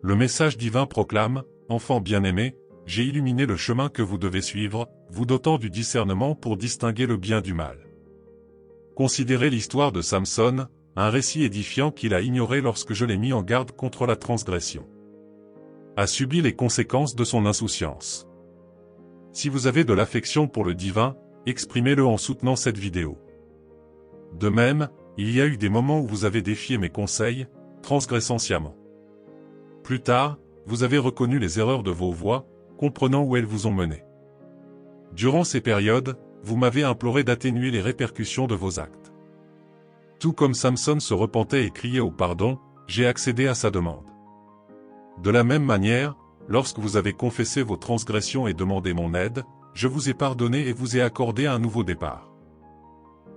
Le message divin proclame, « Enfants bien-aimés, j'ai illuminé le chemin que vous devez suivre, vous dotant du discernement pour distinguer le bien du mal. » Considérez l'histoire de Samson, un récit édifiant qu'il a ignoré lorsque je l'ai mis en garde contre la transgression. A subi les conséquences de son insouciance. Si vous avez de l'affection pour le divin, exprimez-le en soutenant cette vidéo. De même, il y a eu des moments où vous avez défié mes conseils, transgressant sciemment. Plus tard, vous avez reconnu les erreurs de vos voies, comprenant où elles vous ont mené. Durant ces périodes, vous m'avez imploré d'atténuer les répercussions de vos actes. Tout comme Samson se repentait et criait au pardon, j'ai accédé à sa demande. De la même manière, lorsque vous avez confessé vos transgressions et demandé mon aide, je vous ai pardonné et vous ai accordé un nouveau départ.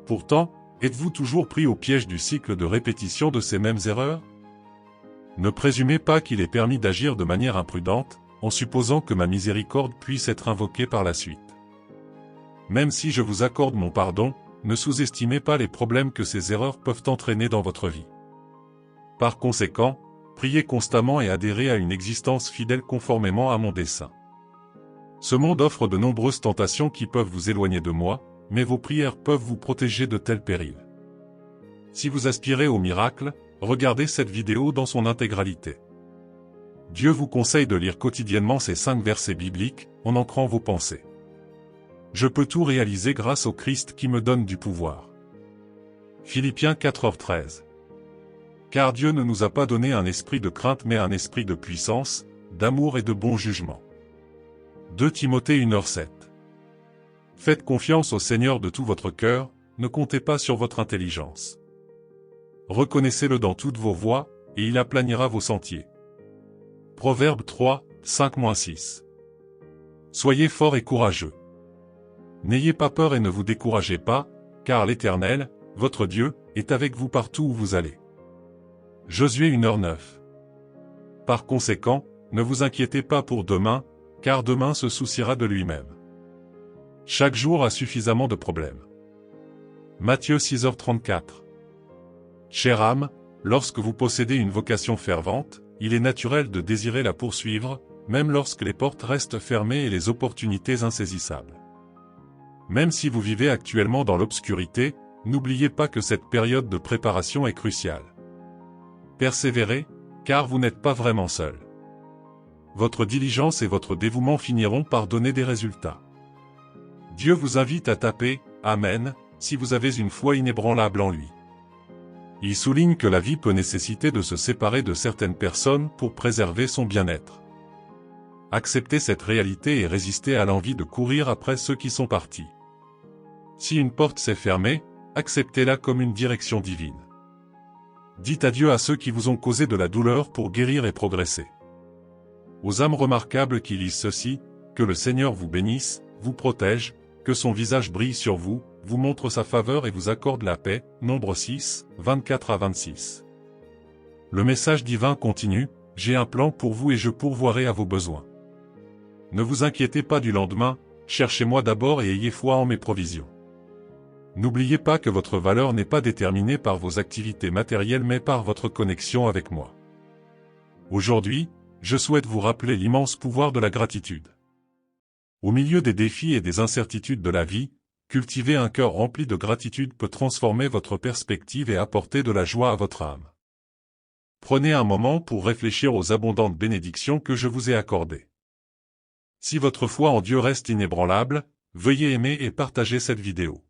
Pourtant, êtes-vous toujours pris au piège du cycle de répétition de ces mêmes erreurs? Ne présumez pas qu'il est permis d'agir de manière imprudente, en supposant que ma miséricorde puisse être invoquée par la suite. Même si je vous accorde mon pardon, ne sous-estimez pas les problèmes que ces erreurs peuvent entraîner dans votre vie. Par conséquent, priez constamment et adhérez à une existence fidèle conformément à mon dessein. Ce monde offre de nombreuses tentations qui peuvent vous éloigner de moi, mais vos prières peuvent vous protéger de tels périls. Si vous aspirez au miracle, regardez cette vidéo dans son intégralité. Dieu vous conseille de lire quotidiennement ces 5 versets bibliques, en ancrant vos pensées. Je peux tout réaliser grâce au Christ qui me donne du pouvoir. Philippiens 4h13. Car Dieu ne nous a pas donné un esprit de crainte mais un esprit de puissance, d'amour et de bon jugement. 2 Timothée 1h7. Faites confiance au Seigneur de tout votre cœur, ne comptez pas sur votre intelligence. Reconnaissez-le dans toutes vos voies, et il aplanira vos sentiers. Proverbe 3, 5-6. Soyez forts et courageux. N'ayez pas peur et ne vous découragez pas, car l'Éternel, votre Dieu, est avec vous partout où vous allez. Josué 1h9. Par conséquent, ne vous inquiétez pas pour demain, car demain se souciera de lui-même. Chaque jour a suffisamment de problèmes. Matthieu 6h34. Chère âme, lorsque vous possédez une vocation fervente, il est naturel de désirer la poursuivre, même lorsque les portes restent fermées et les opportunités insaisissables. Même si vous vivez actuellement dans l'obscurité, n'oubliez pas que cette période de préparation est cruciale. Persévérez, car vous n'êtes pas vraiment seul. Votre diligence et votre dévouement finiront par donner des résultats. Dieu vous invite à taper « Amen » si vous avez une foi inébranlable en lui. Il souligne que la vie peut nécessiter de se séparer de certaines personnes pour préserver son bien-être. Acceptez cette réalité et résistez à l'envie de courir après ceux qui sont partis. Si une porte s'est fermée, acceptez-la comme une direction divine. Dites adieu à ceux qui vous ont causé de la douleur pour guérir et progresser. Aux âmes remarquables qui lisent ceci, que le Seigneur vous bénisse, vous protège, que son visage brille sur vous, vous montre sa faveur et vous accorde la paix. Nombre 6, 24-26. Le message divin continue, j'ai un plan pour vous et je pourvoirai à vos besoins. Ne vous inquiétez pas du lendemain, cherchez-moi d'abord et ayez foi en mes provisions. N'oubliez pas que votre valeur n'est pas déterminée par vos activités matérielles mais par votre connexion avec moi. Aujourd'hui, je souhaite vous rappeler l'immense pouvoir de la gratitude. Au milieu des défis et des incertitudes de la vie, cultiver un cœur rempli de gratitude peut transformer votre perspective et apporter de la joie à votre âme. Prenez un moment pour réfléchir aux abondantes bénédictions que je vous ai accordées. Si votre foi en Dieu reste inébranlable, veuillez aimer et partager cette vidéo.